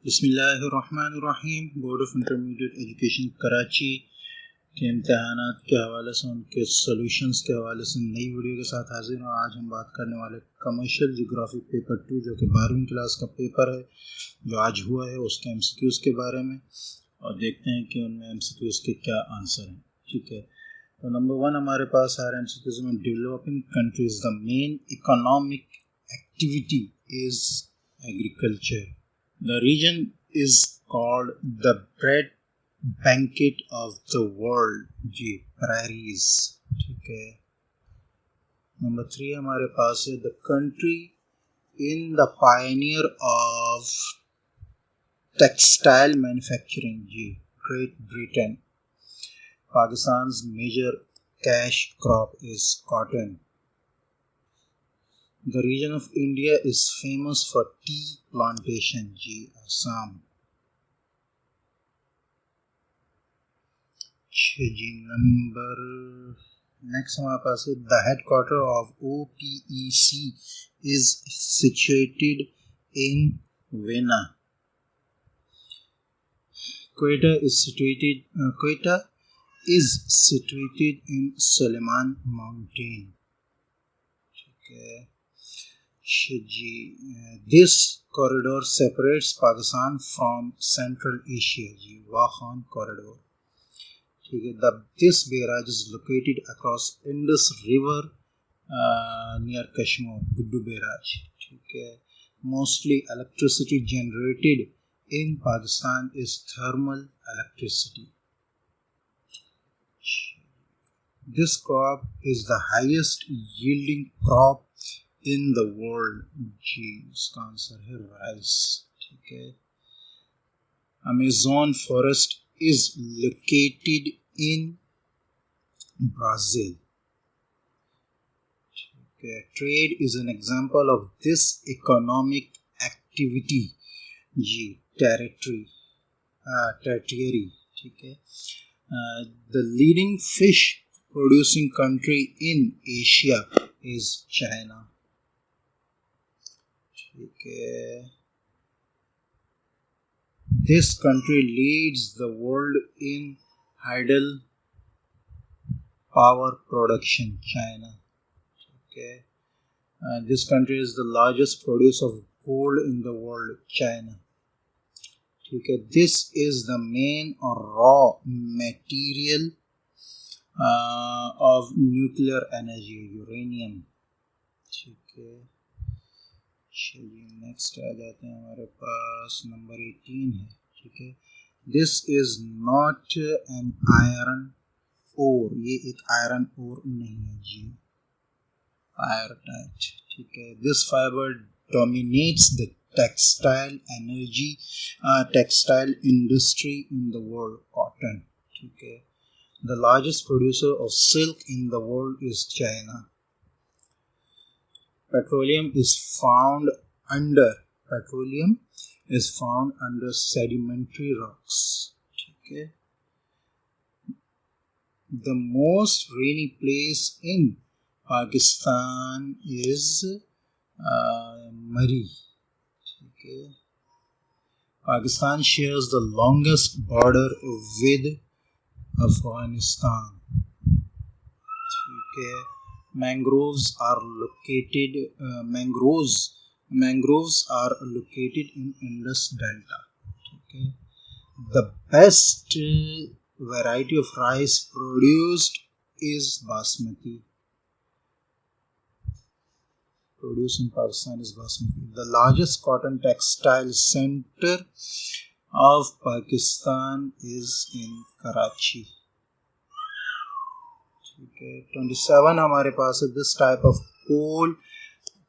बिस्मिल्लाहिर्रहमानिर्रहीम। Board of intermediate education Karachi के इम्तहानात के हवाले से उनके सॉल्यूशंस के हवाले से नई वीडियो के साथ हाजिर हूँ। आज हम बात करने वाले कमर्शियल जियोग्राफी पेपर 2 जो कि 12वीं क्लास का पेपर है जो आज हुआ है, उसके एमसीक्यूज़ के बारे में और देखते हैं कि उनमें एमसीक्यूज़ के क्या आंसर हैं। ठीक है, तो नंबर 1 हमारे पास आ रहा है एमसीक्यूज़ में, developing countries the main economic activity is agriculture. The region is called the bread banquet of the world, जी prairies। ठीक है, नंबर 3 हमारे पास है the country in the pioneer of textile manufacturing, जी Great Britain। Pakistan's major cash crop is cotton। The region of India is famous for tea plantation, जी Assam। जी number next हमारे पास है the headquarter of OPEC is situated in Vienna. Quetta is situated in Sulaiman mountain. ठीक है जी, this corridor separates Pakistan from central Asia, जी Wakhan corridor. ठीक है, this barrage is located across Indus river near Kashmir, Guddu barrage. ठीक है, mostly electricity generated in Pakistan is thermal electricity. This crop is the highest yielding crop in the world, जी इसका answer है rice. ठीक है, Amazon forest is located in Brazil. Okay. Trade is an example of this economic activity, जी territory। ठीक है, the leading fish producing country in Asia is China। ठीक है, this country leads the world in hydel power production, China। Okay, this country is the largest producer of gold in the world, China। ठीक है, this is the main or raw material of nuclear energy, uranium। ठीक है, चलिए next आ जाते हैं हमारे पास number 18 है। ठीक है, this is not an iron ore, ये एक आयरन ओर नहीं है जी, पायरटाइट। ठीक है, this fibre dominates the textile industry in the world, cotton. ठीक है, the largest producer of silk in the world is China. Petroleum is found under sedimentary rocks। ठीक है, the most rainy place in Pakistan is Mari। ठीक है, Pakistan shares the longest border with Afghanistan। ठीक है, mangroves are located in Indus Delta। Okay. The best variety of rice produced is basmati। Produced in Pakistan is basmati। The largest cotton textile center of Pakistan is in Karachi। ठीक है, 27 हमारे पास है, this type of coal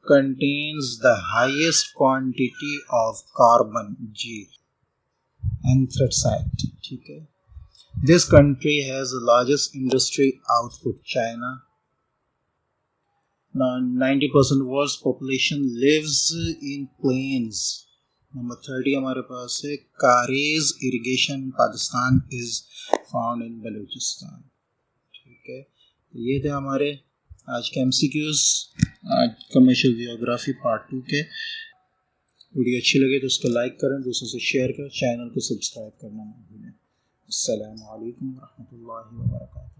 contains the highest quantity of carbon, जी anthracite. ठीक है, this country has the largest industry output, China. 90% world's population lives in plains. Number 30 हमारे पास है, karez irrigation Pakistan is found in Balochistan. ठीक है, ये थे हमारे आज के एमसीक्यूज़ कमर्शियल जियोग्राफी पार्ट 2 के। वीडियो अच्छी लगे तो उसको लाइक करें, दूसरों से शेयर करें, चैनल को सब्सक्राइब करना ना भूलें। अस्सलामु अलैकुम व रहमतुल्लाहि व बरकातुहू।